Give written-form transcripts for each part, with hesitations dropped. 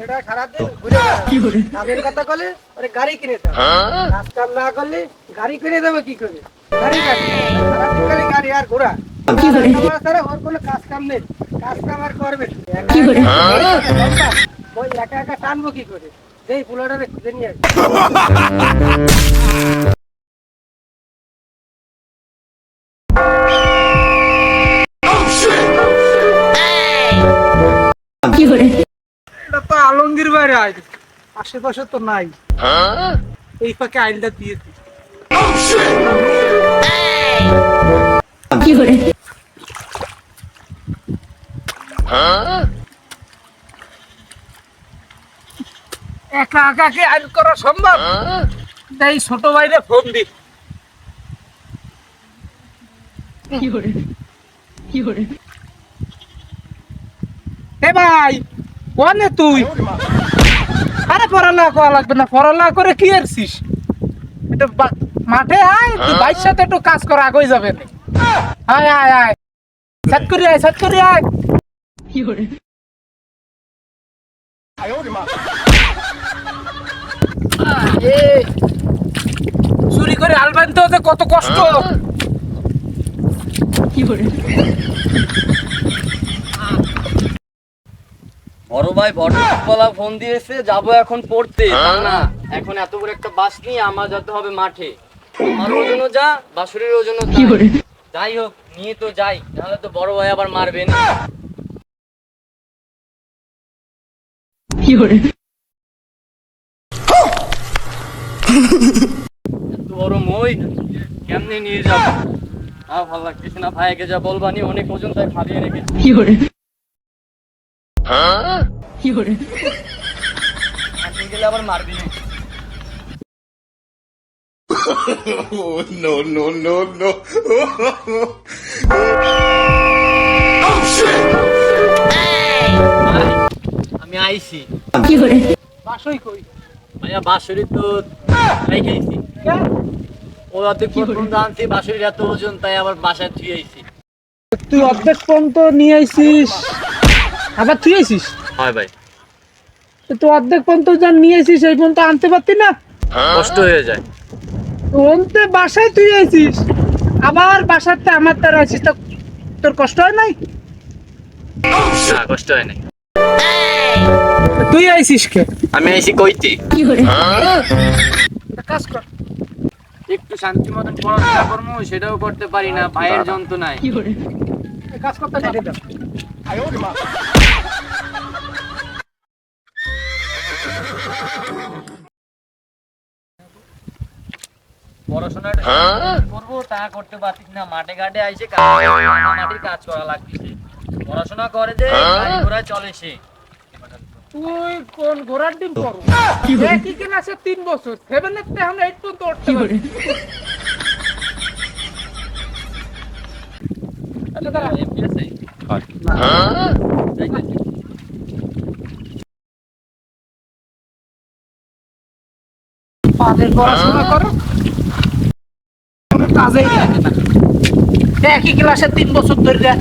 এটা সারাদিন ঘুরে বেড়াবে। কাজের কথা বলে ওরে গাড়ি কিনে দেবে, কাজ কাম না করলে গাড়ি কিনে দেবে কি করে? গাড়ি গাড়ি সারাদিন খালি গাড়ি আর ঘোরা। আমার ছাড়া ওর কোনো কাজ কাম নেই, কাজ কাম আর করবে না। ওই একা একা টানবো কি করে? এই পোলাটারে খুঁজে নিয়ে আসবে। এটা তো আলমগীর বাইরে আইল, আশেপাশে তো নাই। এই ফাঁকে আইলটা দিয়ে দিই। একা একা কি আইল করা সম্ভব? তাই ছোট ভাইরে ফোন দি। এ ভাই, কোনে তুই? আরে পড়ালেখা করা লাগবে না, পড়ালেখা করে কি আরছিস? একটু মাঠে আয়, তুই ভাইয়ের সাথে একটু কাজ করা আগে যাবে না। আয় আয় আয়, সাত করে আয়, সাত করে আয়। চুরি করে আল বানতে হতে কত কষ্ট। বড় ভাই বড় ফোন দিয়েছে, যাবো এখন পড়তে। না এখন এত বড় একটা বাস নিয়ে আমার যেতে হবে মাঠে। আমার ওজনও যা, বাসুরের ওজনও তাই। যাই হোক, নিয়ে তো যাই, নাহলে তো বড় ভাই আবার মারবে না। এত বড় মই কেমনে নিয়ে যাবো? ভালো লাগতেছে না, ভাইকে যা বলবানি, অনেক ওজন তাই ফালিয়ে রেখেছি। গেলে আবার মারবি না। No, no, no, no. আমি আইছি। বাসই কই? ভাইয়া বাঁশুরি তো খাইছি। ও অর্ধেক পর্যন্ত আনছি, বাঁশুরির এত ওজন তাই আবার বাসায় থুয়ে আইছি। তুই অর্ধেক পর্যন্ত নিয়ে আইছিস, আবার তুই আইছিস? হয় ভাই, তুই অর্ধেক পর্যন্ত যা নিয়ে আইছিস এই পর্যন্ত আনতে পারতি না? কষ্ট হয়ে যায়। ওনতে বাসায় তুই আইছিস, আবার বাসাতে আমার তার আইছিস, তো তোর কষ্ট হয় নাই? না, কষ্ট হয় নাই। তুই আইছিস কে? আমি আইছি কইতে। কাজ কর, একটু শান্তি মতন পড়াশোনা করবো, সেটাও করতে পারি না, ভাইয়ের যন্ত্রণায়। কাজ করতে পারি না। পড়াশোনাটা করবো তা করতে পারছিস না, মাঠে ঘাটে আইসে মাটির কাজ করা লাগছে। পড়াশোনা করে যে গাড়ি ঘোড়া চলে সে। তুই কোন ঘোড়ার ডিম করো? একই ক্লাসে 3 বছর, 7 থেকে এখন 8 পর্যন্ত উঠতে পারি। আচ্ছা দাঁড়া, পাদের পড়াশোনা করো, কোনো কাজেই লাগে না। একই ক্লাসে 3 বছর ধরে আর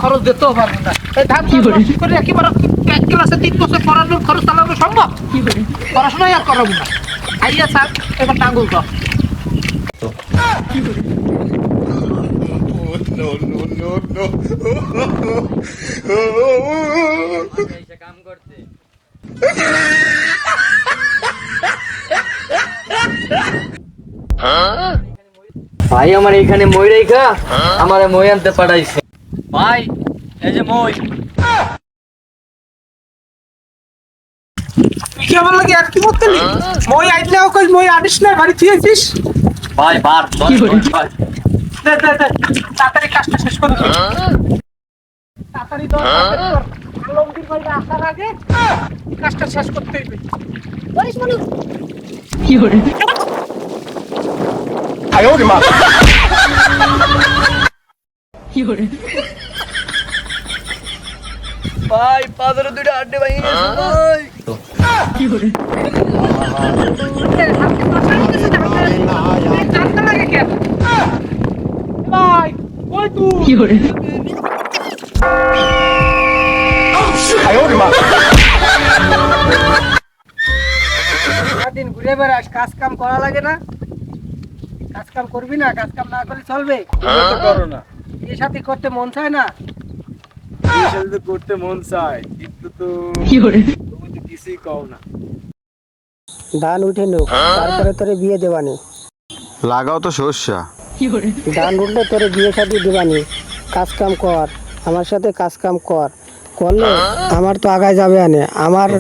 খরচ দিতেও পারবো না। এই ধান করে একেবারে এক ক্লাসে 3 বছর পড়ানোর খরচ চালানো সম্ভব? পড়াশোনাই আর করাবো না। আইয়া স্যার এবার টাঙ্গুল কর। No, no, no, no. এসে কাম করতে। ভাই আমার এখানে মই রেখা আমার মই আনতে পাঠাইছে। ভাই এই যে মই। কি আমার লাগে আর কি করতে নি? মই আইলেও কই মই আনিস না, বাড়ি থিয়েছিস? ভাই বার ভাই দে দে দে, তাড়াতাড়ি কাজটা শেষ করে দে। তাড়াতাড়ি দর আলমগীর ভাই আসার আগে কাজটা শেষ করতে হইবে। বলিস বলু ভাই পাথরে দুইটা আড্ডে ভাই ভাই। ভাই কই তুই? ঘুরে বেড়াস, কাজ কাম করা লাগে না? কাজ কাম করবি না? কাজ কাম না করে চলবে? তুমি তো করো না। বিয়ে শাদী করতে মন চায় না? বিয়ে শাদী তো করতে মন চায়, কিন্তু তো তুমি তো কিছুই কও না। ধান উঠে নুক, তারপরে তোরে বিয়ে দেবানি। লাগাও তো সর্ষা। ধান উঠলে তোরে বিয়ে শাদী দেবানি। কাজ কাম কর, আমার সাথে কাজ কাম কর, করলে আমার তো আগায় যাবে আনে। আমার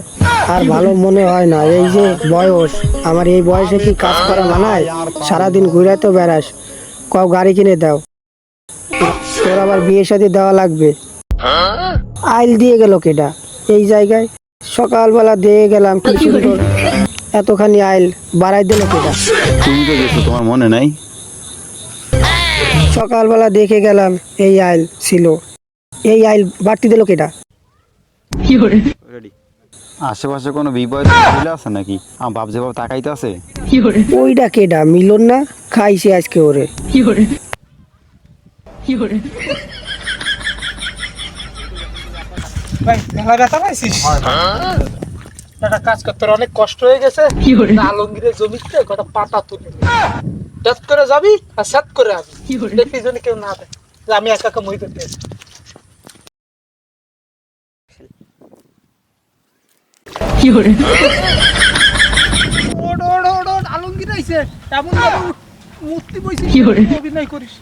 আর ভালো মনে হয় না, এই যে বয়স, আমার এই বয়সে কি কাজ করা মানায়? সারাদিন ঘুরে তো বেড়াস, কও গাড়ি কিনে দাও, তোর আবার বিয়ে শাদী দেওয়া লাগবে। আইল দিয়ে গেল কেডা এই জায়গায়? সকালবেলা দিয়ে গেলাম, কি সুন্দর এতখানি আইল বাড়াই দিল কেডা? তুমি তো গেছো, তোমার মনে নাই? সকালবেলা দেখে গেলাম এই আইল ছিল, এই আইল বাড়তি দিল কেডা? আশেপাশে কোনো বিপদ হইলে আছে নাকি? আমার বাপ যেভাবে তাকাইতে আছে। ওইটা কেডা? মিলন না? খাইছে আজকে ওরে। ভাই মেলা ব্যথা পাইছিস? একটা কাজ কর, তোর অনেক কষ্ট হয়ে গেছে। আলমগীরের জমিতে কটা পাতা তুলে ডাত করে যাবি আর সাত করে আবি, দেখবি যেন কেউ না দেয় যে আমি একা একা মই করতে আছি। ওড ওড ওড ওড, আলমগীর আইছে, এমন ভাবে মূর্তি বইছিস, অভিনয় করিস।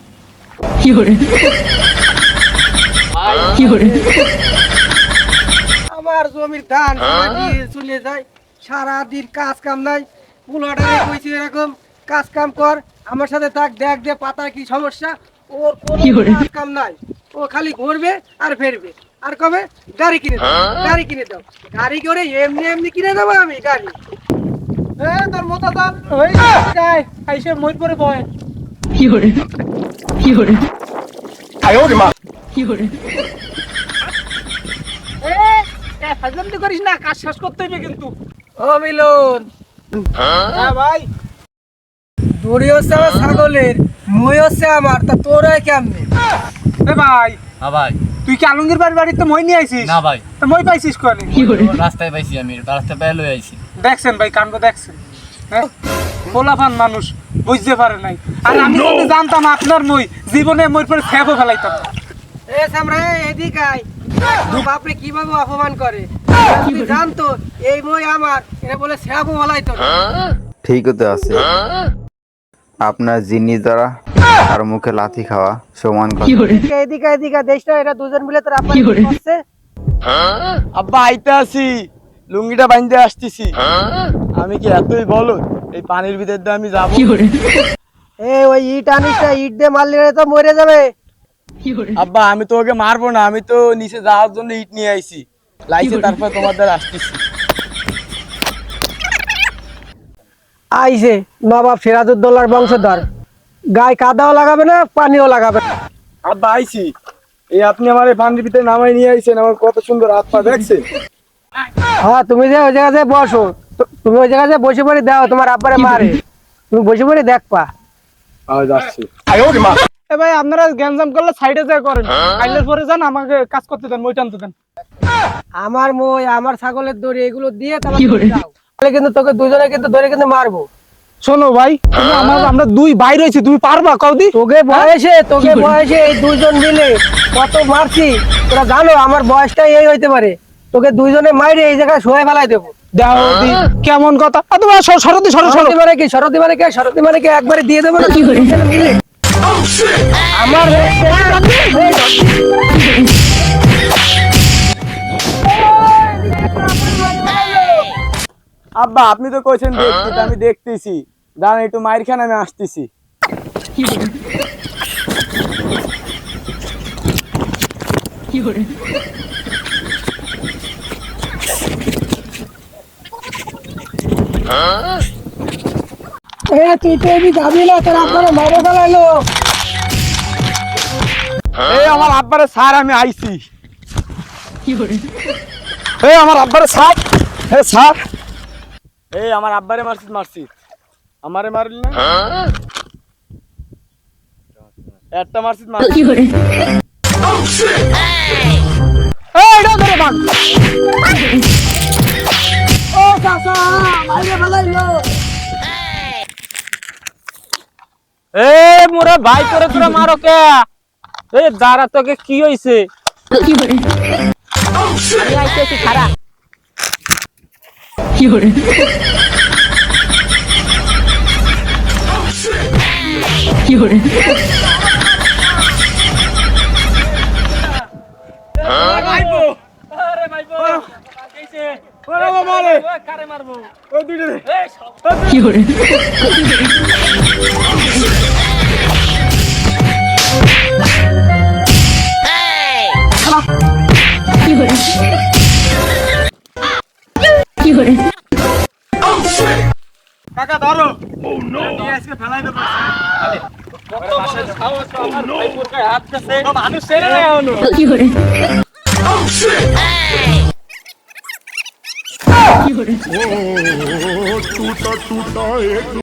আমার জমির ধান দিয়ে চলে যায়, সারাদিন কাজ কাম নাই। পুলাটারে কইছি এরকম কাজ কাম কর, আমার সাথে থাক, দেখ দে পাতার কি সমস্যা। ওর কোনো কাজ কাম নাই, ও খালি ঘুরবে আর ফেরবে, আর কবে গাড়ি কিনে দাও, গাড়ি কিনে দাও। গাড়ি করে এমনি এমনি কিনে দেবো আমি গাড়ি? তোর মোটা দাম হয়ে যায়, আইসে মই পরে বয়। ফাজলামি করিস না, কাজ শেষ করতে হবে কিন্তু। ও মিলন, হ্যাঁ ভাই। দড়ি হচ্ছে আমার ছাগলের, মই হচ্ছে আমার, তা তোর হয় কেমনে? এ ভাই, হ্যাঁ ভাই। তুই কি আলমগীর বাড়িতে মই নিয়ে আইছিস? না ভাই, তা মই পাইছিস কোনে? রাস্তায় পাইছি, আমি রাস্তায় পেয়ে লই আইছি। দেখছেন ভাই, কাণ্ড দেখছেন? হ্যাঁ, পোলাপান মানুষ বুঝতে পারে নাই। আর আমি যদি জানতাম আপনার মই, জীবনে মই পরে ফেবো ফেলাইতাম। এ সামরা, এদিক আয়। তোর বাপরে কিভাবে অপমান করে, তুমি জানতো এই মই আমার, এটা বলে শ্যাবো বলাই তো। ঠিক হতে আছে। আপনার জিনিস দ্বারা আর মুখে লাথি খাওয়া সমান কথা। এদিকে এদিকে দেশটা, এটা দুজন মিলে তোর আপা করছে। আব্বা আইতে আসি, লুঙ্গিটা বাঁধতে আসতেছি। আমি কি এতই বলো, এই পানির ভিতর দিয়ে আমি যাবো? এ ওই ইট আনিস না, ইট দিয়ে মারলে তো মরে যাবে। আব্বা আমি তো ওকে মারবো না, আমি তো নিচে যাওয়ার জন্য ইট নিয়ে আইছি, লাইছে তারপর তোমার দ্বারা আসতেছি। আইছে নবাব সিরাজউদ্দৌলার বংশধর, গায়ে কাদাও লাগাবে না, পানিও লাগাবে না। আব্বা আইছি, এই আপনি আমার এই পানির ভিতরে নামাই নিয়ে আইছেন, আমার কত সুন্দর হাত পা দেখছেন? হ্যাঁ, তুমি যে ওই জায়গায় বসো, তুমি ওই জায়গায় বসে পড়ে দাও, তোমার আব্বারে মারে, তুমি বসে পড়ে দেখবা। যাচ্ছি। এ ভাই, আপনারা গ্যাঞ্জাম করলে সাইডে যায় করেন, কাইলের পরে যান, আমাকে কাজ করতে দেন, মই টানতে দেন। আমার মই, আমার ছাগলের দড়ি, এগুলো দিয়ে তাহলে যাও। তাহলে কিন্তু তোকে দুজনে কিন্তু ধরে কিন্তু মারবো। শোনো ভাই, আমরা দুই ভাই রয়েছি, তুমি পারবা কৌদি? তোকে বয়সে এই দুইজন মিলে কত মারছি তোরা জানো? আমার বয়সটা এই হইতে পারে, তোকে দুইজনে মাইরে এই জায়গায় শোয়ে ফেলাই দেবো। দেখো দি, কেমন কথা। তোমার সরতি সরতি মানে কি? সরতি মানে কি একবারে দিয়ে দেবো না? মিলে আমার আব্বা আপনি তো কইছেন দেখতে, তা আমি দেখতেছি, দাঁড়ান একটু মাইর খান, আমি আসতেছি। তুই তো এমনি যাবি না, তোর আপনারা মারে ফেলাইলো। এই আমার আব্বারে স্যার, আমি আইছি। এই আমার আব্বারে স্যার, হে স্যার। এই আমার আব্বারে মারছিস, আমারে মারলি না? একটা মারছিস, এই এটা ধরে ভাগ। ও চাচা, মাইরে ফেলাইলো। এ মোরে ভাই করে তোরা মারো কে? এ দাঁড়া, তোকে কি হইছে? আমি আইতেছি খারা। আরে মাইবো কাইছে? ওরে মারে, কারে মারবো? ওই দুইটা দে। কাকা ধরো। নিয়ে আজকে ফেলাই দেবো। কত মানুষ সাহস তো আমার ভাইপোর গায়ে হাত দিছে। মানুষ ছেড়ে না এখনো। टूटा टूटा एक